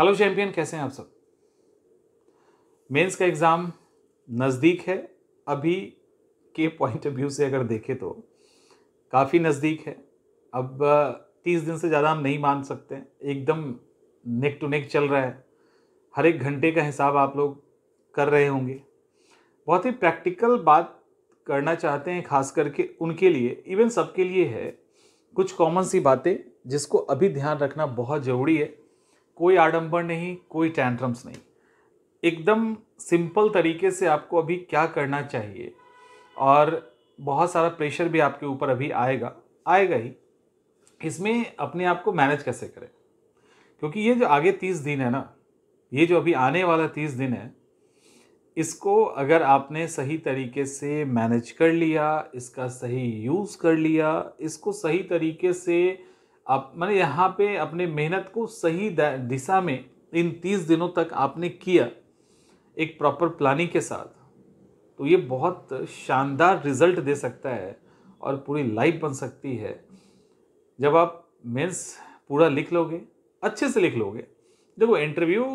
Hello champion, कैसे हैं आप सब। मेंस का एग्ज़ाम नज़दीक है। अभी के पॉइंट ऑफ व्यू से अगर देखें तो काफ़ी नज़दीक है। अब 30 दिन से ज़्यादा हम नहीं मान सकते। एकदम नेक टू नेक चल रहा है। हर एक घंटे का हिसाब आप लोग कर रहे होंगे। बहुत ही प्रैक्टिकल बात करना चाहते हैं, खास करके उनके लिए, इवन सबके लिए है। कुछ कॉमन सी बातें जिसको अभी ध्यान रखना बहुत ज़रूरी है। कोई आडंबर नहीं, कोई टैंट्रम्स नहीं, एकदम सिंपल तरीके से आपको अभी क्या करना चाहिए। और बहुत सारा प्रेशर भी आपके ऊपर अभी आएगा ही। इसमें अपने आप को मैनेज कैसे करें, क्योंकि ये जो आगे 30 दिन है ना, ये जो अभी आने वाला 30 दिन है, इसको अगर आपने सही तरीके से मैनेज कर लिया, इसका सही यूज़ कर लिया, इसको सही तरीके से आप मैंने यहाँ पे अपने मेहनत को सही दिशा में इन 30 दिनों तक आपने किया एक प्रॉपर प्लानिंग के साथ, तो ये बहुत शानदार रिजल्ट दे सकता है और पूरी लाइफ बन सकती है। जब आप मेंस पूरा लिख लोगे, अच्छे से लिख लोगे। देखो, इंटरव्यू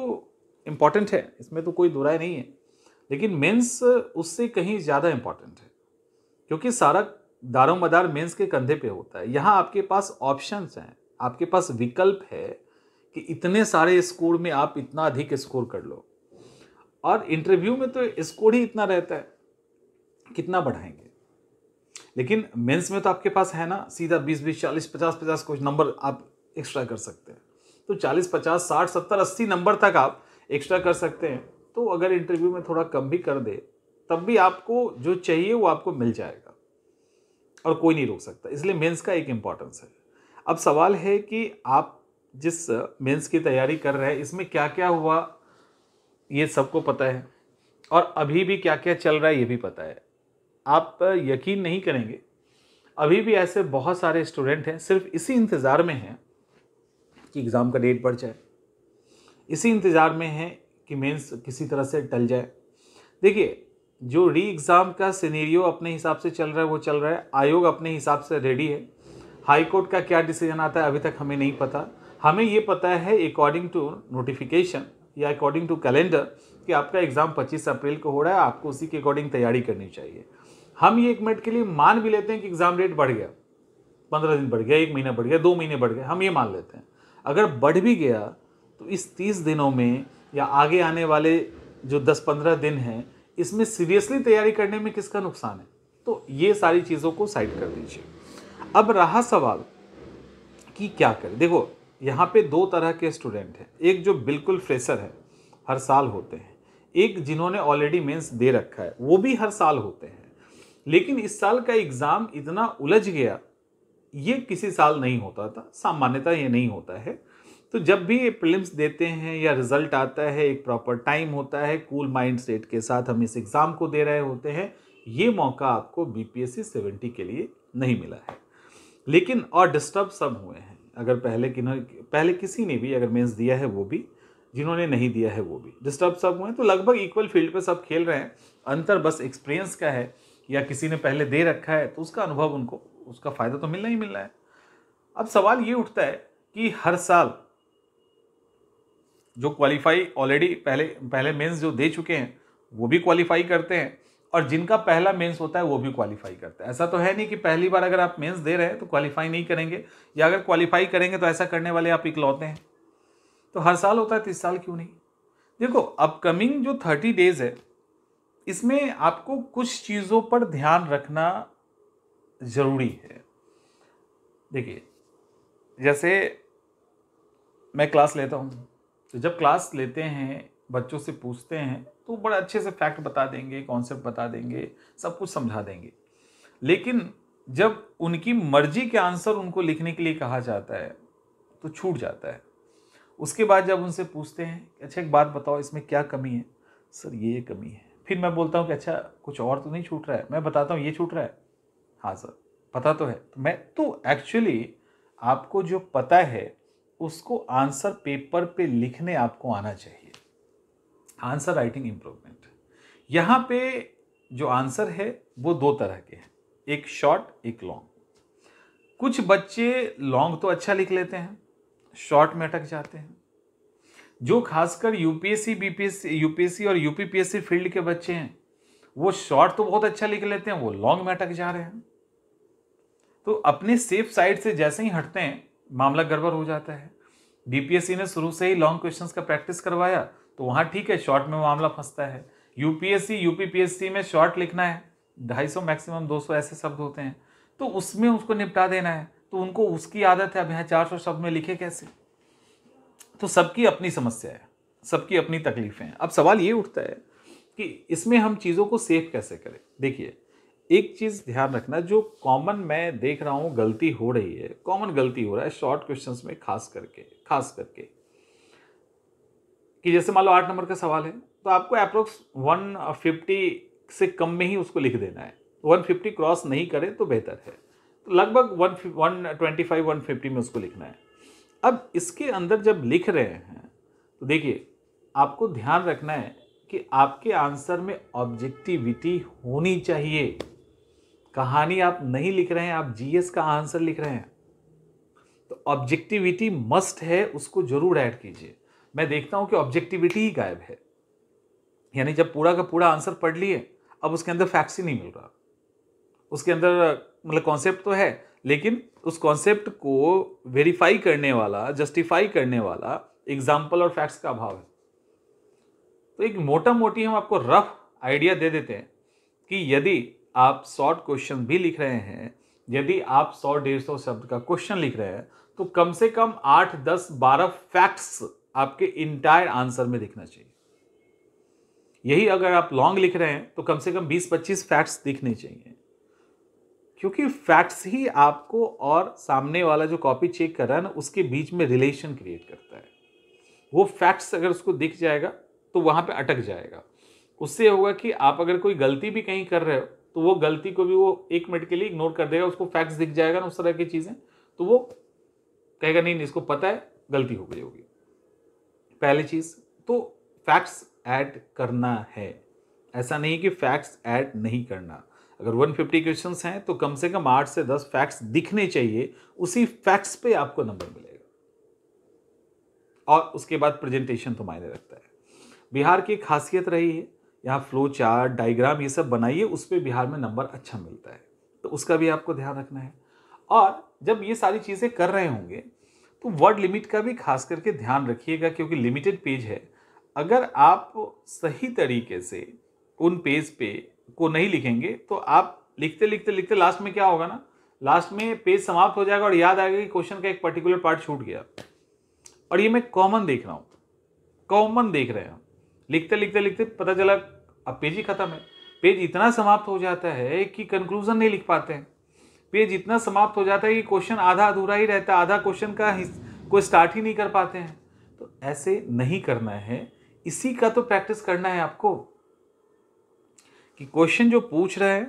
इम्पॉर्टेंट है, इसमें तो कोई दो राय नहीं है, लेकिन मेंस उससे कहीं ज़्यादा इम्पॉर्टेंट है, क्योंकि सारा दारोमदार मेंस के कंधे पे होता है। यहाँ आपके पास ऑप्शंस हैं, आपके पास विकल्प है कि इतने सारे स्कोर में आप इतना अधिक स्कोर कर लो। और इंटरव्यू में तो स्कोर ही इतना रहता है, कितना बढ़ाएंगे। लेकिन मेंस में तो आपके पास है ना, सीधा 20-20, 40, 50-50 कुछ नंबर आप एक्स्ट्रा कर सकते हैं। तो 40, 50, 60, 70, 80 नंबर तक आप एक्स्ट्रा कर सकते हैं। तो अगर इंटरव्यू में थोड़ा कम भी कर दे, तब भी आपको जो चाहिए वो आपको मिल जाएगा और कोई नहीं रोक सकता। इसलिए मेंस का एक इम्पॉर्टेंस है। अब सवाल है कि आप जिस मेंस की तैयारी कर रहे हैं, इसमें क्या क्या हुआ ये सबको पता है, और अभी भी क्या क्या चल रहा है ये भी पता है। आप यकीन नहीं करेंगे, अभी भी ऐसे बहुत सारे स्टूडेंट हैं सिर्फ इसी इंतज़ार में हैं कि एग्ज़ाम का डेट बढ़ जाए, इसी इंतज़ार में है कि मेंस किसी तरह से टल जाए। देखिए, जो री एग्ज़ाम का सिनेरियो अपने हिसाब से चल रहा है वो चल रहा है। आयोग अपने हिसाब से रेडी है। हाई कोर्ट का क्या डिसीजन आता है अभी तक हमें नहीं पता। हमें ये पता है अकॉर्डिंग टू नोटिफिकेशन या अकॉर्डिंग टू कैलेंडर कि आपका एग्ज़ाम 25 अप्रैल को हो रहा है, आपको उसी के अकॉर्डिंग तैयारी करनी चाहिए। हम ये एक मिनट के लिए मान भी लेते हैं कि एग्ज़ाम डेट बढ़ गया, 15 दिन बढ़ गया, 1 महीना बढ़ गया, 2 महीने बढ़ गए, हम ये मान लेते हैं। अगर बढ़ भी गया तो इस 30 दिनों में या आगे आने वाले जो 10-15 दिन हैं, इसमें सीरियसली तैयारी करने में किसका नुकसान है। तो ये सारी चीज़ों को साइड कर दीजिए। अब रहा सवाल कि क्या करें। देखो, यहाँ पे दो तरह के स्टूडेंट हैं। एक जो बिल्कुल फ्रेशर है, हर साल होते हैं। एक जिन्होंने ऑलरेडी मेंस दे रखा है, वो भी हर साल होते हैं। लेकिन इस साल का एग्ज़ाम इतना उलझ गया, ये किसी साल नहीं होता था, सामान्यतः ये नहीं होता है। तो जब भी ये प्रीलिम्स देते हैं या रिजल्ट आता है, एक प्रॉपर टाइम होता है, कूल माइंड सेट के साथ हम इस एग्ज़ाम को दे रहे होते हैं। ये मौका आपको बीपीएससी 70 के लिए नहीं मिला है। लेकिन और डिस्टर्ब सब हुए हैं। अगर पहले किसी ने भी अगर मेंस दिया है वो भी, जिन्होंने नहीं दिया है वो भी, डिस्टर्ब सब हुए हैं। तो लगभग इक्वल फील्ड पे सब खेल रहे हैं। अंतर बस एक्सपीरियंस का है, या किसी ने पहले दे रखा है तो उसका अनुभव उनको, उसका फ़ायदा तो मिलना ही मिलना है। अब सवाल ये उठता है कि हर साल जो क्वालिफाई ऑलरेडी पहले मेंस जो दे चुके हैं वो भी क्वालिफाई करते हैं, और जिनका पहला मेंस होता है वो भी क्वालिफाई करते हैं। ऐसा तो है नहीं कि पहली बार अगर आप मेंस दे रहे हैं तो क्वालिफाई नहीं करेंगे, या अगर क्वालिफाई करेंगे तो ऐसा करने वाले आप इकलौते हैं। तो हर साल होता है तो इस साल क्यों नहीं। देखो, अपकमिंग जो 30 डेज है, इसमें आपको कुछ चीज़ों पर ध्यान रखना ज़रूरी है। देखिए, जैसे मैं क्लास लेता हूँ, तो जब क्लास लेते हैं, बच्चों से पूछते हैं तो बड़ा अच्छे से फैक्ट बता देंगे, कॉन्सेप्ट बता देंगे, सब कुछ समझा देंगे। लेकिन जब उनकी मर्जी के आंसर उनको लिखने के लिए कहा जाता है तो छूट जाता है। उसके बाद जब उनसे पूछते हैं, अच्छा एक बात बताओ इसमें क्या कमी है, सर ये कमी है। फिर मैं बोलता हूँ कि अच्छा कुछ और तो नहीं छूट रहा है, मैं बताता हूँ ये छूट रहा है, हाँ सर पता तो है। तो मैं तो एक्चुअली आपको जो पता है उसको आंसर पेपर पे लिखने आपको आना चाहिए। Answer writing improvement. यहाँ पे जो आंसर है वो दो तरह के हैं, एक शॉर्ट एक लॉन्ग। कुछ बच्चे लॉन्ग तो अच्छा लिख लेते हैं, शॉर्ट में अटक जाते हैं। जो खासकर यूपीएससी, बीपीएससी, यूपीएससी और यूपीपीएससी फील्ड के बच्चे हैं, वो शॉर्ट तो बहुत अच्छा लिख लेते हैं, वो लॉन्ग में अटक जा रहे हैं। तो अपने सेफ साइड से जैसे ही हटते हैं, मामला गड़बड़ हो जाता है। बीपीएससी ने शुरू से ही लॉन्ग क्वेश्चंस का प्रैक्टिस करवाया, तो वहां ठीक है, शॉर्ट में मामला फंसता है। यूपीएससी, यूपीपीएससी में शॉर्ट लिखना है, 250 मैक्सिमम 200 ऐसे शब्द होते हैं, तो उसमें उसको निपटा देना है, तो उनको उसकी आदत है, अब यहाँ 400 शब्द में लिखे कैसे। तो सबकी अपनी समस्या है, सबकी अपनी तकलीफें हैं। अब सवाल ये उठता है कि इसमें हम चीज़ों को सेफ कैसे करें। देखिए, एक चीज़ ध्यान रखना, जो कॉमन मैं देख रहा हूँ गलती हो रही है, कॉमन गलती हो रहा है शॉर्ट क्वेश्चंस में, खास करके कि जैसे मान लो 8 नंबर का सवाल है, तो आपको अप्रोक्स 150 से कम में ही उसको लिख देना है। 150 क्रॉस नहीं करे तो बेहतर है, तो लगभग 125 150 में उसको लिखना है। अब इसके अंदर जब लिख रहे हैं, तो देखिए, आपको ध्यान रखना है कि आपके आंसर में ऑब्जेक्टिविटी होनी चाहिए। कहानी आप नहीं लिख रहे हैं, आप जीएस का आंसर लिख रहे हैं, तो ऑब्जेक्टिविटी मस्ट है, उसको जरूर ऐड कीजिए। मैं देखता हूं कि ऑब्जेक्टिविटी ही गायब है, यानी जब पूरा का पूरा आंसर पढ़ लिए, अब उसके अंदर फैक्ट्स ही नहीं मिल रहा। उसके अंदर मतलब कॉन्सेप्ट तो है, लेकिन उस कॉन्सेप्ट को वेरीफाई करने वाला, जस्टिफाई करने वाला एग्जाम्पल और फैक्ट्स का अभाव है। तो एक मोटा मोटी हम आपको रफ आइडिया दे देते हैं कि यदि आप शॉर्ट क्वेश्चन भी लिख रहे हैं, यदि आप 100-150 शब्द का क्वेश्चन लिख रहे हैं, तो कम से कम 8, 10, 12 फैक्ट्स आपके इंटायर आंसर में दिखना चाहिए। यही अगर आप लॉन्ग लिख रहे हैं, तो कम से कम 20-25 फैक्ट्स दिखने चाहिए, क्योंकि फैक्ट्स ही आपको और सामने वाला जो कॉपी चेक कर रहा है ना, उसके बीच में रिलेशन क्रिएट करता है। वो फैक्ट्स अगर उसको दिख जाएगा, तो वहां पे अटक जाएगा। उससे होगा कि आप अगर कोई गलती भी कहीं कर रहे हो, तो वो गलती को भी वो 1 मिनट के लिए इग्नोर कर देगा, उसको फैक्ट्स दिख जाएगा ना, उस तरह की चीजें, तो वो कहेगा नहीं, इसको पता है गलती हो गई होगी। पहली चीज तो फैक्ट्स ऐड करना है, ऐसा नहीं कि फैक्ट्स ऐड नहीं करना। अगर 150 क्वेश्चंस हैं, तो कम से कम 8 से 10 फैक्ट्स दिखने चाहिए, उसी फैक्ट्स पे आपको नंबर मिलेगा। और उसके बाद प्रेजेंटेशन तो मायने रखता है। बिहार की खासियत रही है, यहाँ फ्लो चार्ट, डायग्राम, ये सब बनाइए, उस पर बिहार में नंबर अच्छा मिलता है, तो उसका भी आपको ध्यान रखना है। और जब ये सारी चीज़ें कर रहे होंगे, तो वर्ड लिमिट का भी खास करके ध्यान रखिएगा, क्योंकि लिमिटेड पेज है। अगर आप सही तरीके से उन पेज पे को नहीं लिखेंगे, तो आप लिखते लिखते लिखते लास्ट में क्या होगा ना, लास्ट में पेज समाप्त हो जाएगा और याद आएगा कि क्वेश्चन का एक पर्टिकुलर पार्ट छूट गया। और ये मैं कॉमन देख रहा हूँ, कॉमन देख रहे हैं, लिखते लिखते लिखते पता चला अब पेज ही खत्म है। पेज इतना समाप्त हो जाता है कि कंक्लूजन नहीं लिख पाते हैं। पेज इतना समाप्त हो जाता है कि क्वेश्चन आधा अधूरा ही रहता है, आधा क्वेश्चन का कोई स्टार्ट ही नहीं कर पाते हैं। तो ऐसे नहीं करना है, इसी का तो प्रैक्टिस करना है आपको, कि क्वेश्चन जो पूछ रहा है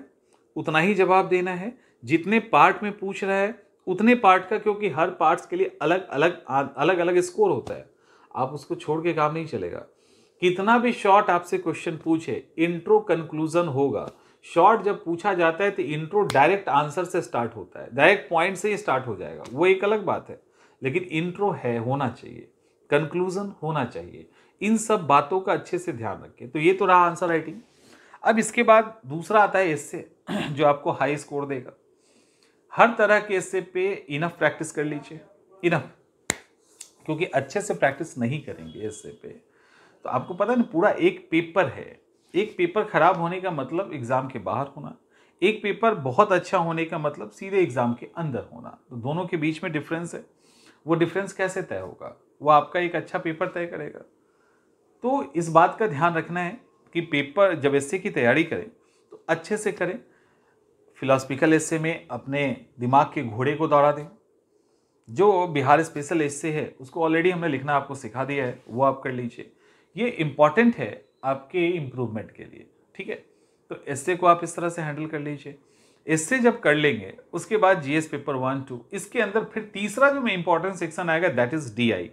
उतना ही जवाब देना है, जितने पार्ट में पूछ रहा है उतने पार्ट का, क्योंकि हर पार्ट्स के लिए अलग अलग स्कोर होता है, आप उसको छोड़ के काम नहीं चलेगा। कितना भी शॉर्ट आपसे क्वेश्चन पूछे, इंट्रो कंक्लूजन होगा। शॉर्ट जब पूछा जाता है तो इंट्रो डायरेक्ट आंसर से स्टार्ट होता है, डायरेक्ट पॉइंट से ही स्टार्ट हो जाएगा, वो एक अलग बात है, लेकिन इंट्रो है, होना चाहिए, कंक्लूजन होना चाहिए। इन सब बातों का अच्छे से ध्यान रखें। तो ये तो रहा आंसर राइटिंग। अब इसके बाद दूसरा आता है एस्से, जो आपको हाई स्कोर देगा। हर तरह के एस्से पे इनफ प्रैक्टिस कर लीजिए, इनफ, क्योंकि अच्छे से प्रैक्टिस नहीं करेंगे एस्से पे, तो आपको पता है ना, पूरा एक पेपर है। एक पेपर खराब होने का मतलब एग्जाम के बाहर होना, एक पेपर बहुत अच्छा होने का मतलब सीधे एग्जाम के अंदर होना। तो दोनों के बीच में डिफरेंस है। वो डिफरेंस कैसे तय होगा, वो आपका एक अच्छा पेपर तय करेगा। तो इस बात का ध्यान रखना है कि पेपर जब एस्से की तैयारी करें तो अच्छे से करें। फिलोसफिकल एस्से में अपने दिमाग के घोड़े को दौड़ा दें। जो बिहार स्पेशल एस्से है उसको ऑलरेडी हमने लिखना आपको सिखा दिया है, वो आप कर लीजिए। ये इंपॉर्टेंट है आपके इम्प्रूवमेंट के लिए, ठीक है। तो एस्से को आप इस तरह से हैंडल कर लीजिए। एस्से जब कर लेंगे, उसके बाद जीएस पेपर 1, 2, इसके अंदर फिर तीसरा जो इंपॉर्टेंट सेक्शन आएगा, दैट इज डीआई।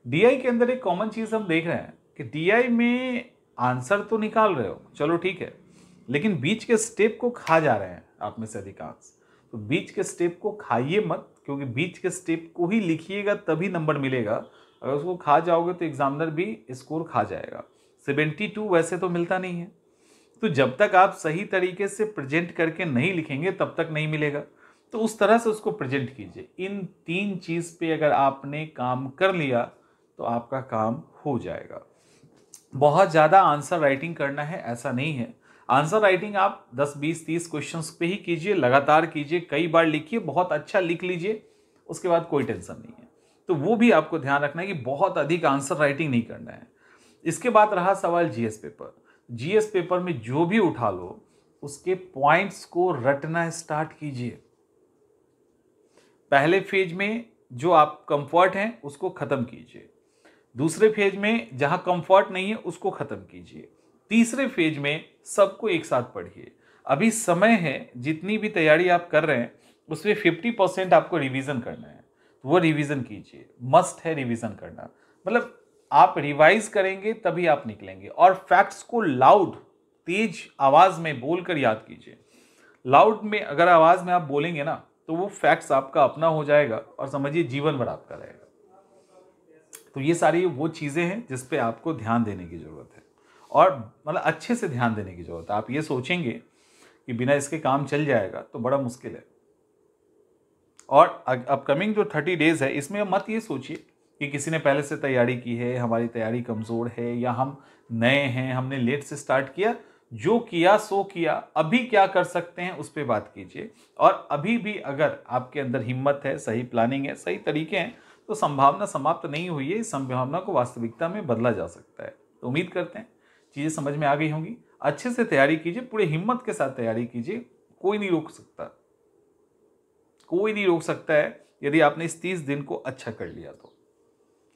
डीआई के अंदर एक कॉमन चीज हम देख रहे हैं कि डीआई में आंसर तो निकाल रहे हो, चलो ठीक है, लेकिन बीच के स्टेप को खा जा रहे हैं आप में से अधिकांश। तो बीच के स्टेप को खाइए मत, क्योंकि बीच के स्टेप को ही लिखिएगा तभी नंबर मिलेगा। अगर उसको खा जाओगे तो एग्जामिनर भी स्कोर खा जाएगा। 72 वैसे तो मिलता नहीं है। तो जब तक आप सही तरीके से प्रेजेंट करके नहीं लिखेंगे तब तक नहीं मिलेगा। तो उस तरह से उसको प्रेजेंट कीजिए। इन 3 चीज़ पे अगर आपने काम कर लिया तो आपका काम हो जाएगा। बहुत ज़्यादा आंसर राइटिंग करना है ऐसा नहीं है। आंसर राइटिंग आप 10, 20, 30 क्वेश्चंस पे ही कीजिए, लगातार कीजिए, कई बार लिखिए, बहुत अच्छा लिख लीजिए, उसके बाद कोई टेंशन नहीं है। तो वो भी आपको ध्यान रखना है कि बहुत अधिक आंसर राइटिंग नहीं करना है। इसके बाद रहा सवाल जीएस पेपर। जीएस पेपर में जो भी उठा लो उसके पॉइंट्स को रटना स्टार्ट कीजिए। पहले फेज में जो आप कंफर्ट हैं उसको खत्म कीजिए, दूसरे फेज में जहां कंफर्ट नहीं है उसको खत्म कीजिए, तीसरे फेज में सबको एक साथ पढ़िए। अभी समय है, जितनी भी तैयारी आप कर रहे हैं उसमें 50% आपको रिवीजन करना है, तो वो रिवीजन कीजिए। मस्ट है रिवीजन करना, मतलब आप रिवाइज करेंगे तभी आप निकलेंगे। और फैक्ट्स को लाउड, तेज आवाज में बोलकर याद कीजिए। लाउड में अगर आवाज में आप बोलेंगे ना तो वो फैक्ट्स आपका अपना हो जाएगा और समझिए जीवन भर आपका रहेगा। तो ये सारी वो चीज़ें हैं जिस पे आपको ध्यान देने की ज़रूरत है, और मतलब अच्छे से ध्यान देने की ज़रूरत है। आप ये सोचेंगे कि बिना इसके काम चल जाएगा तो बड़ा मुश्किल है। और अपकमिंग जो 30 डेज़ है इसमें मत ये सोचिए कि किसी ने पहले से तैयारी की है, हमारी तैयारी कमज़ोर है, या हम नए हैं, हमने लेट से स्टार्ट किया। जो किया सो किया, अभी क्या कर सकते हैं उस पर बात कीजिए। और अभी भी अगर आपके अंदर हिम्मत है, सही प्लानिंग है, सही तरीके हैं, तो संभावना समाप्त नहीं हुई है। इस संभावना को वास्तविकता में बदला जा सकता है। तो उम्मीद करते हैं चीज़ें समझ में आ गई होंगी। अच्छे से तैयारी कीजिए, पूरे हिम्मत के साथ तैयारी कीजिए। कोई नहीं रोक सकता, कोई नहीं रोक सकता है यदि आपने इस 30 दिन को अच्छा कर लिया तो।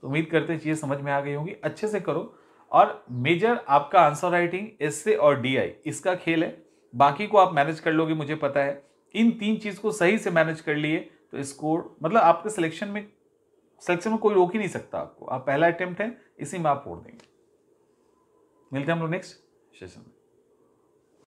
उम्मीद करते हैं चीज़ें समझ में आ गई होंगी। अच्छे से करो। और मेजर आपका आंसर राइटिंग, एसे और डीआई इसका खेल है। बाकी को आप मैनेज कर लोगे, मुझे पता है। इन 3 चीज़ को सही से मैनेज कर लिए तो स्कोर, मतलब आपके सिलेक्शन में कोई रोक ही नहीं सकता आपको। आप पहला अटेम्प्ट है, इसी में आप फोड़ देंगे। मिलते हैं हम लोग नेक्स्ट सेशन में।